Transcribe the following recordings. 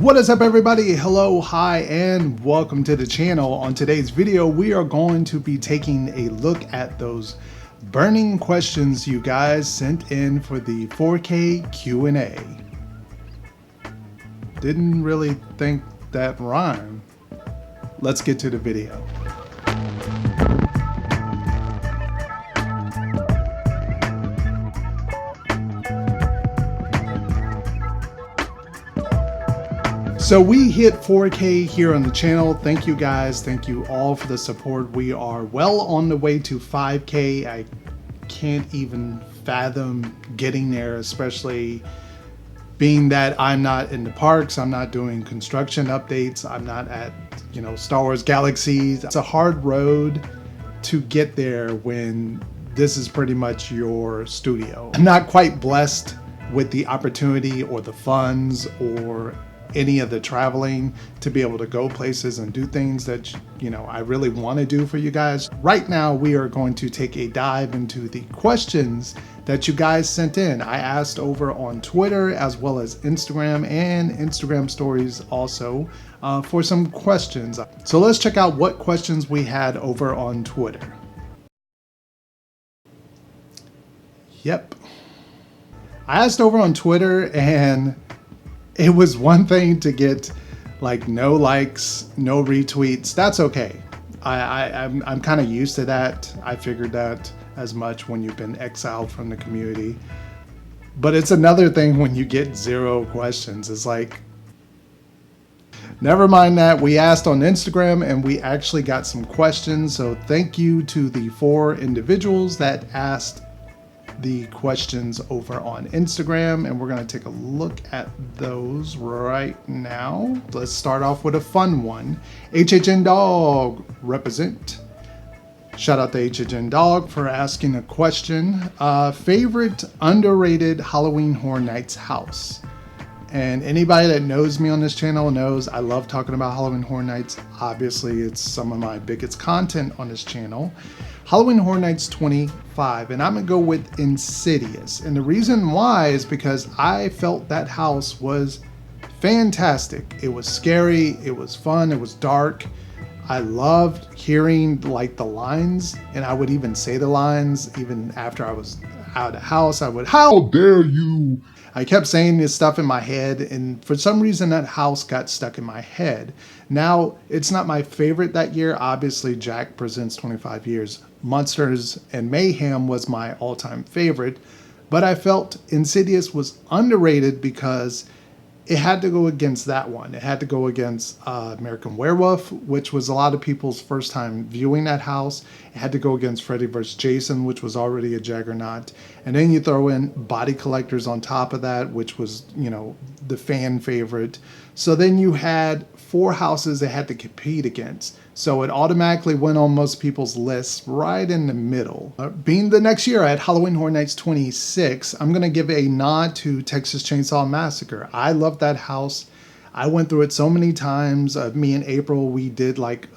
What is up, everybody? Hello, hi, and welcome to the channel. On today's video, we are going to be taking a look at those burning questions you guys sent in for the 4K Q&A. Didn't really think that rhymed. Let's get to the video. So we hit 4K here on the channel. Thank you guys. Thank you all for the support. We are well on the way to 5K. I can't even fathom getting there, especially being that I'm not in the parks. I'm not doing construction updates. I'm not at, Star Wars Galaxies. It's a hard road to get there when this is pretty much your studio. I'm not quite blessed with the opportunity or the funds or any of the traveling to be able to go places and do things that I really want to do for you guys. Right now we are going to take a dive into the questions that you guys sent in. I asked over on Twitter as well as Instagram and Instagram stories also for some questions. So let's check out what questions we had over on Twitter. Yep, I asked over on Twitter, and it was one thing to get like no likes, no retweets. That's okay. I'm kind of used to that. I figured that as much when you've been exiled from the community. But it's another thing when you get 0 questions. It's like, never mind that. We asked on Instagram and we actually got some questions. So thank you to the 4 individuals that asked the questions over on Instagram, and we're going to take a look at those right now. Let's start off with a fun one. HHN Dog represent. Shout out to HHN Dog for asking a question. Favorite underrated Halloween Horror Nights house? And anybody that knows me on this channel knows I love talking about Halloween Horror Nights. Obviously, it's some of my biggest content on this channel. Halloween Horror Nights 25, and I'm gonna go with Insidious. And the reason why is because I felt that house was fantastic. It was scary, it was fun, it was dark. I loved hearing like the lines, and I would even say the lines even after I was out of the house. I would, "How dare you!" I kept saying this stuff in my head, and for some reason that house got stuck in my head. Now, it's not my favorite that year. Obviously, Jack Presents 25 Years. Monsters and Mayhem was my all-time favorite, but I felt Insidious was underrated because it had to go against that one. It had to go against American Werewolf, which was a lot of people's first time viewing that house. It had to go against Freddy vs. Jason, which was already a juggernaut. And then you throw in Body Collectors on top of that, which was, the fan favorite. So then you had 4 houses they had to compete against. So it automatically went on most people's lists right in the middle. Being the next year at Halloween Horror Nights 26, I'm going to give a nod to Texas Chainsaw Massacre. I love that house. I went through it so many times. Me and April, we did like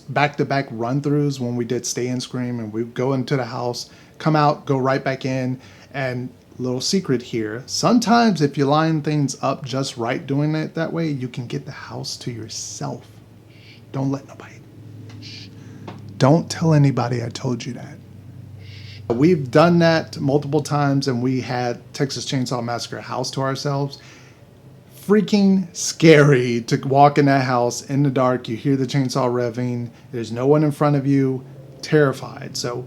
back-to-back run-throughs when we did Stay and Scream, and we'd go into the house, come out, go right back in. And little secret here, sometimes if you line things up just right doing it that way, you can get the house to yourself. Don't let nobody. Don't tell anybody I told you that. We've done that multiple times, and we had Texas Chainsaw Massacre house to ourselves. Freaking scary to walk in that house in the dark. You hear the chainsaw revving. There's no one in front of you. Terrified. So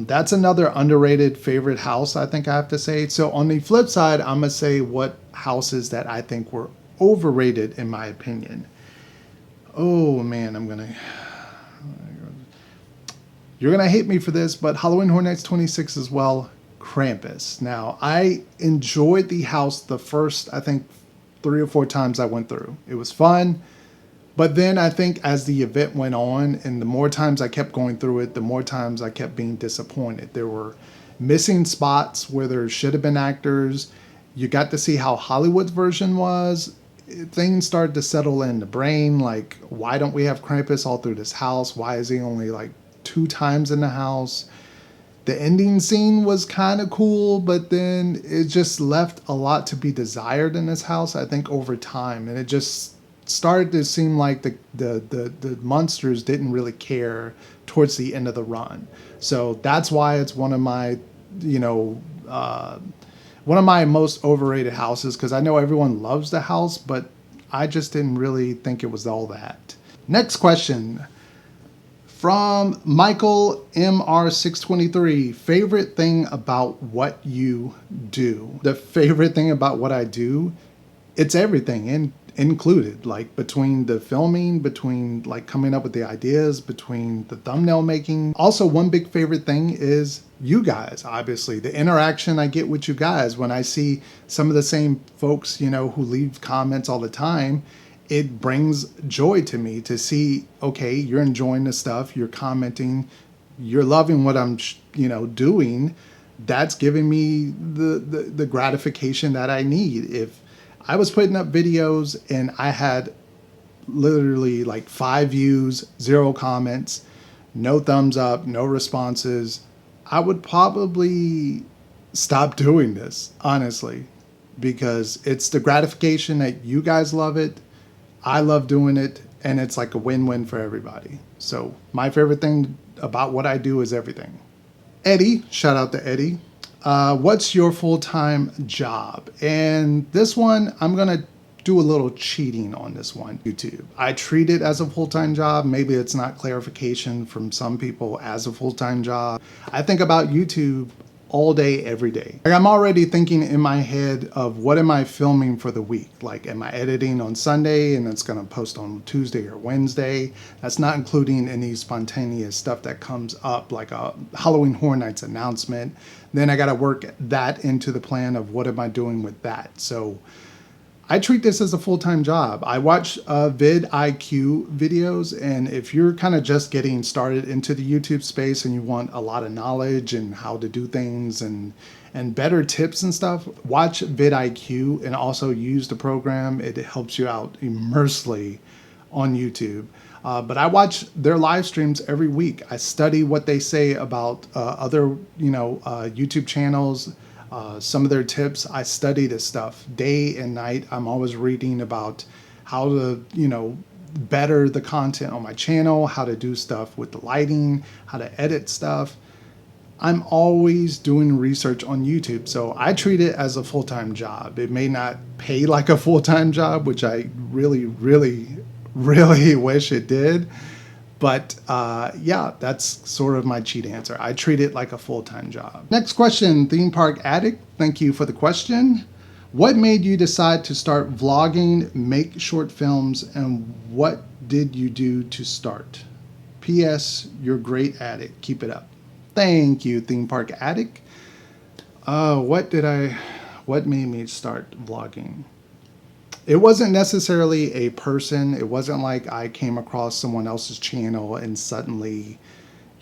that's another underrated favorite house, I think I have to say. So on the flip side, I'm going to say what houses that I think were overrated in my opinion. Oh man, you're going to hate me for this, but Halloween Horror Nights 26 as well, Krampus. Now, I enjoyed the house the first, I think, 3 or 4 times I went through. It was fun. But then I think as the event went on, and the more times I kept going through it, the more times I kept being disappointed. There were missing spots where there should have been actors. You got to see how Hollywood's version was. Things started to settle in the brain, like, why don't we have Krampus all through this house? Why is he only like 2 times in the house? The ending scene was kind of cool, but then it just left a lot to be desired in this house, I think, over time. And it just started to seem like the monsters didn't really care towards the end of the run. So that's why it's one of my, you know, one of my most overrated houses, because I know everyone loves the house, but I just didn't really think it was all that. Next question. From Michael MR623, favorite thing about what you do? The favorite thing about what I do, it's everything included, like between the filming, between like coming up with the ideas, between the thumbnail making. Also, one big favorite thing is you guys, obviously, the interaction I get with you guys when I see some of the same folks, you know, who leave comments all the time. It brings joy to me to see, okay, you're enjoying the stuff, you're commenting, you're loving what I'm, you know, doing. That's giving me the gratification that I need. If I was putting up videos and I had literally like 5 views, 0 comments, no thumbs up, no responses, I would probably stop doing this, honestly, because it's the gratification that you guys love it. I love doing it, and it's like a win-win for everybody. So my favorite thing about what I do is everything. Eddie, shout out to Eddie. What's your full-time job? And this one, I'm going to do a little cheating on this one, YouTube. I treat it as a full-time job. Maybe it's not clarification from some people as a full-time job. I think about YouTube all day, every day. Like, I'm already thinking in my head of what am I filming for the week? Like, am I editing on Sunday and it's gonna post on Tuesday or Wednesday? That's not including any spontaneous stuff that comes up, like a Halloween Horror Nights announcement. Then I gotta work that into the plan of what am I doing with that. So I treat this as a full-time job. I watch vidIQ videos, and if you're kind of just getting started into the YouTube space and you want a lot of knowledge and how to do things and better tips and stuff, watch vidIQ and also use the program. It helps you out immensely on YouTube. But I watch their live streams every week. I study what they say about other, YouTube channels. Some of their tips, I study this stuff day and night. I'm always reading about how to, better the content on my channel, how to do stuff with the lighting, how to edit stuff. I'm always doing research on YouTube. So I treat it as a full-time job. It may not pay like a full-time job, which I really, really, really wish it did. But yeah, that's sort of my cheat answer. I treat it like a full-time job. Next question, Theme Park Addict. Thank you for the question. What made you decide to start vlogging, make short films, and what did you do to start? P.S. You're great at it. Keep it up. Thank you, Theme Park Addict. What made me start vlogging? It wasn't necessarily a person. It wasn't like I came across someone else's channel and suddenly,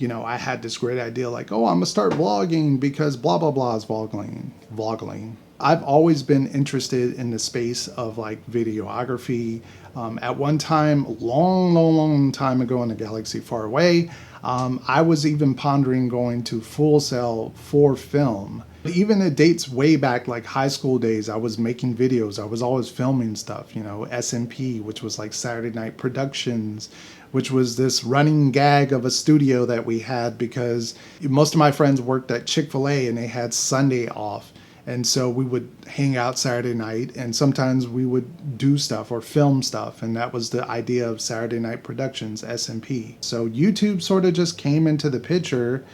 I had this great idea like, oh, I'm gonna start vlogging because blah, blah, blah is vlogging. I've always been interested in the space of like videography. At one time, long time ago in a galaxy far away, I was even pondering going to Full Sail for film. Even it dates way back, like high school days. I was making videos. I was always filming stuff, SMP, which was like Saturday Night Productions, which was this running gag of a studio that we had because most of my friends worked at Chick-fil-A and they had Sunday off. And so we would hang out Saturday night, and sometimes we would do stuff or film stuff. And that was the idea of Saturday Night Productions, SMP. So YouTube sort of just came into the picture,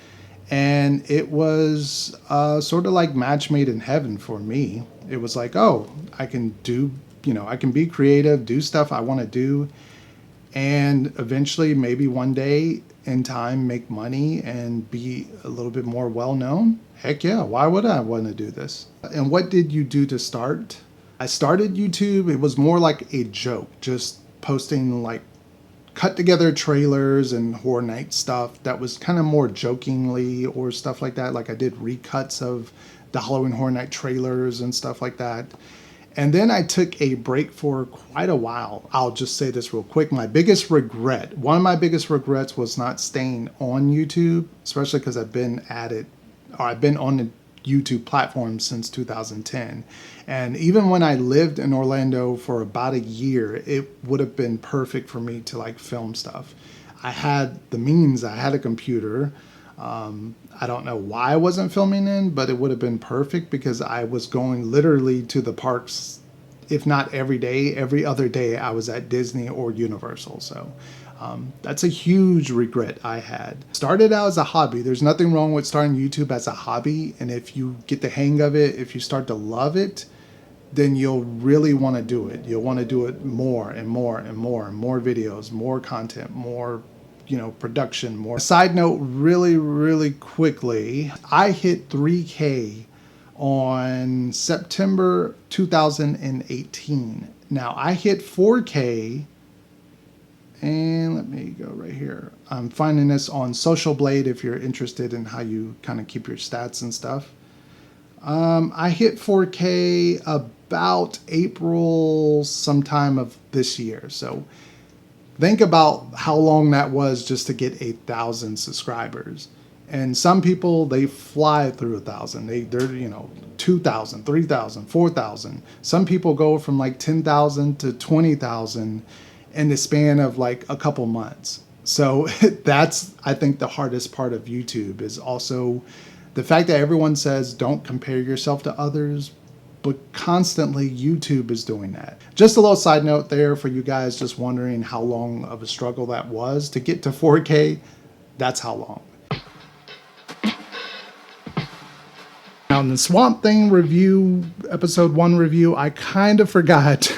and it was sort of like match made in heaven for me. It was like, oh, I can do, I can be creative, do stuff I want to do, and eventually maybe one day in time make money and be a little bit more well-known. Heck yeah, why would I want to do this? And what did you do to start? I started YouTube, it was more like a joke, just posting like cut together trailers and Horror Night stuff that was kind of more jokingly or stuff like that. Like I did recuts of the Halloween Horror Night trailers and stuff like that. And then I took a break for quite a while. I'll just say this real quick. One of my biggest regrets was not staying on YouTube, especially because I've been at it or I've been on the YouTube platform since 2010. And even when I lived in Orlando for about a year, it would have been perfect for me to like film stuff. I had the means, I had a computer. I don't know why I wasn't filming in, but it would have been perfect because I was going literally to the parks, if not every day, every other day I was at Disney or Universal. So that's a huge regret I had. Started out as a hobby. There's nothing wrong with starting YouTube as a hobby. And if you get the hang of it, if you start to love it, then you'll really want to do it. You'll want to do it more and more and more and more videos, more content, more, you know, production, more. Side note, really quickly, I hit 3K on September 2018. Now I hit 4K, and let me go right here. I'm finding this on Social Blade if you're interested in how you kind of keep your stats and stuff. I hit 4K about April sometime of this year. So think about how long that was just to get 1,000 subscribers. And some people, they fly through 1,000. They're, you know, 2,000, 3,000, 4,000. Some people go from like 10,000 to 20,000 in the span of like a couple months. So that's, I think, the hardest part of YouTube is also the fact that everyone says don't compare yourself to others, but constantly YouTube is doing that. Just a little side note there for you guys just wondering how long of a struggle that was to get to 4K. That's how long. Now in the Swamp Thing review, episode 1 review, I kind of forgot.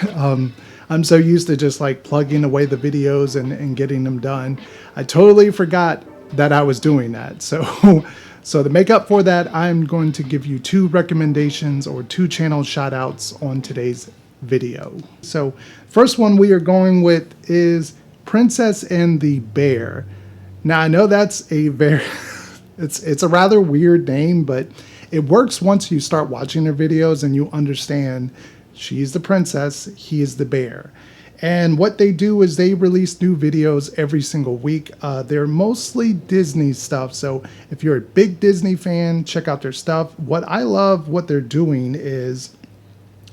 I'm so used to just like plugging away the videos and getting them done. I totally forgot that I was doing that. So to make up for that, I'm going to give you 2 recommendations or 2 channel shout outs on today's video. So first one we are going with is Princess and the Bear. Now I know that's a very, it's a rather weird name, but it works once you start watching their videos and you understand she's the princess, he is the bear. And what they do is they release new videos every single week. They're mostly Disney stuff. So if you're a big Disney fan, check out their stuff. What I love what they're doing is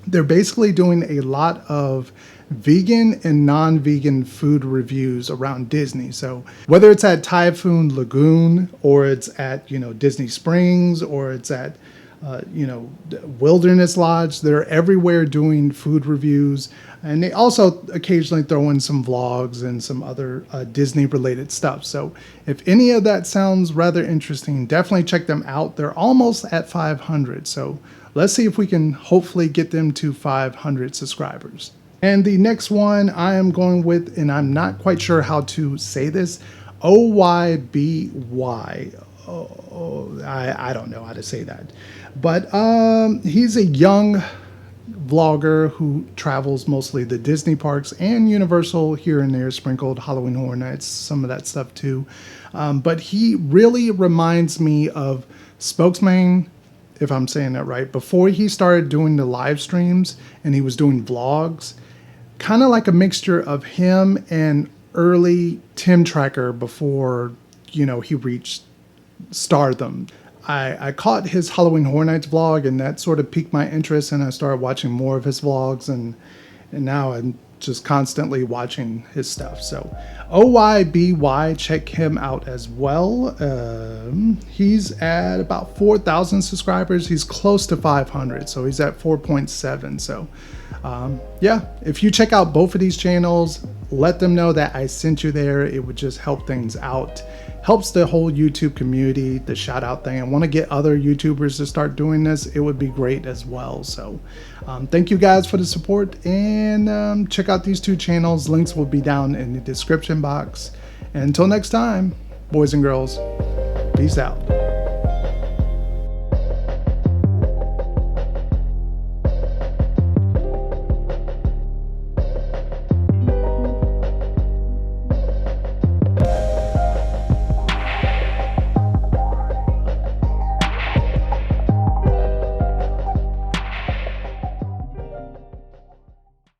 they're basically doing a lot of vegan and non-vegan food reviews around Disney. So whether it's at Typhoon Lagoon or it's at, you know, Disney Springs or it's at you know, Wilderness Lodge, they're everywhere doing food reviews, and they also occasionally throw in some vlogs and some other Disney related stuff. So if any of that sounds rather interesting, definitely check them out. They're almost at 500, so let's see if we can hopefully get them to 500 subscribers. And the next one I am going with, and I'm not quite sure how to say this, Oyby. I don't know how to say that, but he's a young vlogger who travels mostly the Disney parks and Universal here and there, sprinkled Halloween Horror Nights, some of that stuff too. But he really reminds me of Spokesman, if I'm saying that right, before he started doing the live streams and he was doing vlogs, kind of like a mixture of him and early Tim Tracker before, you know, he reached stardom. I caught his Halloween Horror Nights vlog, and that sort of piqued my interest, and I started watching more of his vlogs, and now I'm just constantly watching his stuff. So Oyby, check him out as well. He's at about 4,000 subscribers. He's close to 500, so he's at 4.7. So yeah, if you check out both of these channels, let them know that I sent you there. It would just help things out. Helps the whole YouTube community, the shout out thing. I want to get other YouTubers to start doing this. It would be great as well. So thank you guys for the support, and check out these 2 channels. Links will be down in the description box. And until next time, boys and girls, peace out.